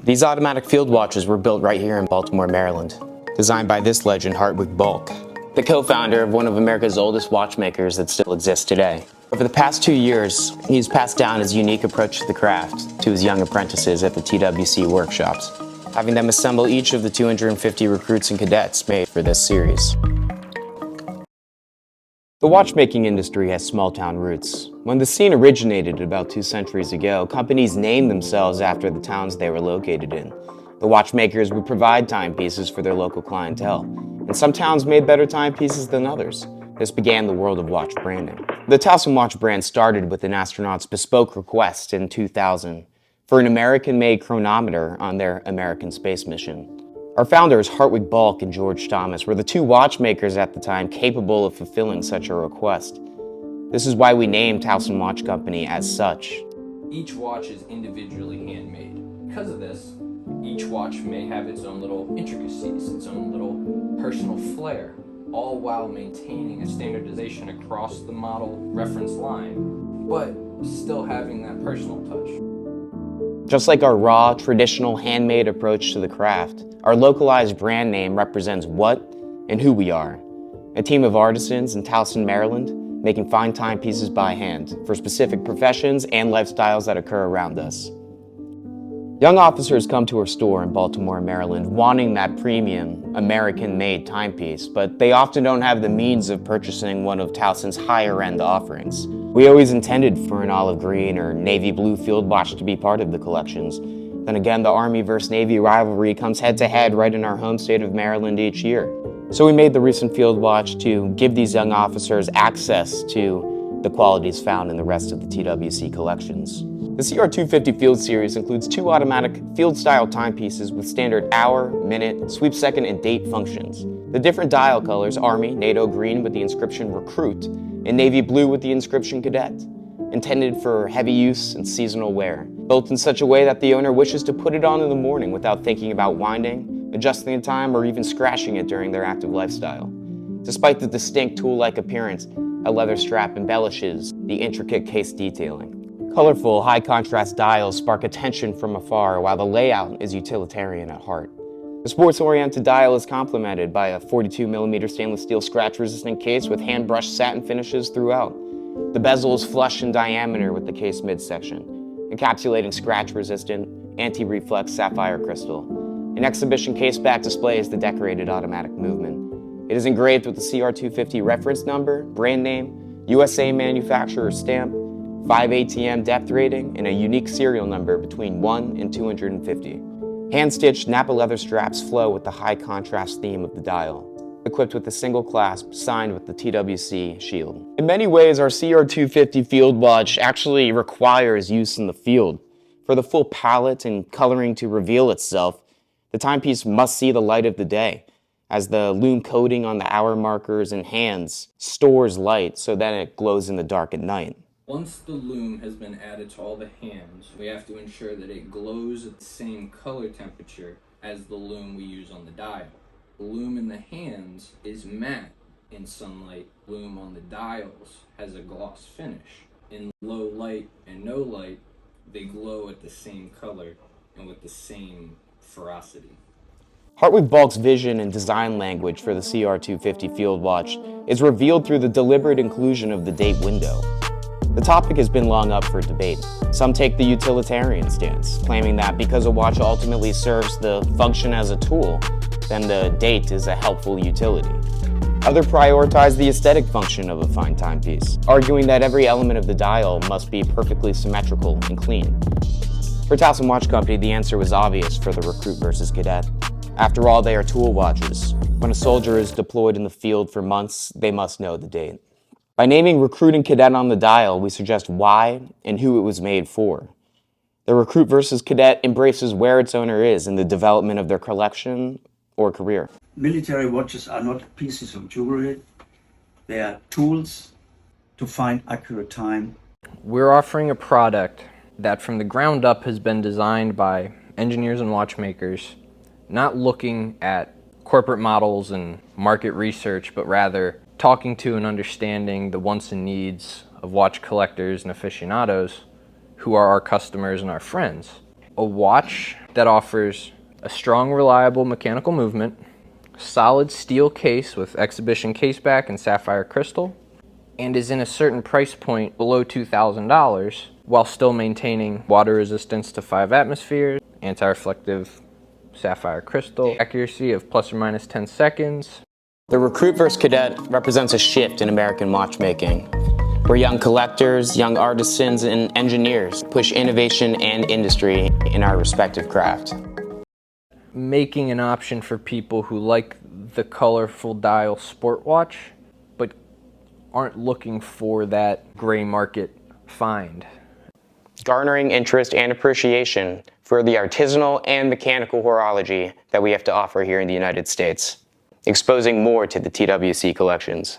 These automatic field watches were built right here in Baltimore, Maryland, designed by this legend, Hartwig Bulk, the co-founder of one of America's oldest watchmakers that still exists today. Over the past 2 years, he's passed down his unique approach to the craft to his young apprentices at the TWC workshops, having them assemble each of the 250 recruits and cadets made for this series. The watchmaking industry has small-town roots. When the scene originated about 2 centuries ago, companies named themselves after the towns they were located in. The watchmakers would provide timepieces for their local clientele, and some towns made better timepieces than others. This began the world of watch branding. The Towson watch brand started with an astronaut's bespoke request in 2000 for an American-made chronometer on their American space mission. Our founders, Hartwig Bulk and George Thomas, were the 2 watchmakers at the time capable of fulfilling such a request. This is why we named Towson Watch Company as such. Each watch is individually handmade. Because of this, each watch may have its own little intricacies, its own little personal flair, all while maintaining a standardization across the model reference line, but still having that personal touch. Just like our raw, traditional, handmade approach to the craft, our localized brand name represents what and who we are. A team of artisans in Towson, Maryland, making fine timepieces by hand for specific professions and lifestyles that occur around us. Young officers come to our store in Baltimore, Maryland, wanting that premium, American-made timepiece, but they often don't have the means of purchasing one of Towson's higher-end offerings. We always intended for an olive green or navy blue field watch to be part of the collections. Then again, the Army versus Navy rivalry comes head-to-head right in our home state of Maryland each year. So we made the recent field watch to give these young officers access to the qualities found in the rest of the TWC collections. The CR250 Field Series includes 2 automatic field-style timepieces with standard hour, minute, sweep second, and date functions. The different dial colors, Army, NATO green with the inscription Recruit, and Navy blue with the inscription Cadet, intended for heavy use and seasonal wear, built in such a way that the owner wishes to put it on in the morning without thinking about winding, adjusting the time, or even scratching it during their active lifestyle. Despite the distinct tool-like appearance, a leather strap embellishes the intricate case detailing. Colorful, high-contrast dials spark attention from afar, while the layout is utilitarian at heart. The sports-oriented dial is complemented by a 42mm stainless steel scratch-resistant case with hand-brushed satin finishes throughout. The bezel is flush in diameter with the case midsection, encapsulating scratch-resistant, anti-reflex sapphire crystal. An exhibition case back displays the decorated automatic movement. It is engraved with the CR250 reference number, brand name, USA manufacturer stamp, 5 ATM depth rating, and a unique serial number between 1 and 250. Hand-stitched Napa leather straps flow with the high-contrast theme of the dial, equipped with a single clasp signed with the TWC shield. In many ways, our CR250 field watch actually requires use in the field. For the full palette and coloring to reveal itself, the timepiece must see the light of the day, as the lume coating on the hour markers and hands stores light so that it glows in the dark at night. Once the lume has been added to all the hands, we have to ensure that it glows at the same color temperature as the lume we use on the dial. The lume in the hands is matte in sunlight. Lume on the dials has a gloss finish. In low light and no light, they glow at the same color and with the same ferocity. Hartwig Bulk's vision and design language for the CR250 field watch is revealed through the deliberate inclusion of the date window. The topic has been long up for debate. Some take the utilitarian stance, claiming that because a watch ultimately serves the function as a tool, then the date is a helpful utility. Others prioritize the aesthetic function of a fine timepiece, arguing that every element of the dial must be perfectly symmetrical and clean. For Towson Watch Company, the answer was obvious for the Recruit versus Cadet. After all, they are tool watches. When a soldier is deployed in the field for months, they must know the date. By naming Recruit and Cadet on the dial, we suggest why and who it was made for. The Recruit versus Cadet embraces where its owner is in the development of their collection or career. Military watches are not pieces of jewelry. They are tools to find accurate time. We're offering a product that from the ground up has been designed by engineers and watchmakers, not looking at corporate models and market research, but rather talking to and understanding the wants and needs of watch collectors and aficionados who are our customers and our friends. a watch that offers a strong, reliable mechanical movement, solid steel case with exhibition caseback and sapphire crystal, and is in a certain price point below $2,000 while still maintaining water resistance to 5 atmospheres, anti-reflective sapphire crystal, accuracy of plus or minus 10 seconds. The Recruit vs. Cadet represents a shift in American watchmaking, where young collectors, young artisans, and engineers push innovation and industry in our respective craft. Making an option for people who like the colorful dial sport watch, but aren't looking for that gray market find. Garnering interest and appreciation for the artisanal and mechanical horology that we have to offer here in the United States. Exposing more to the TWC collections.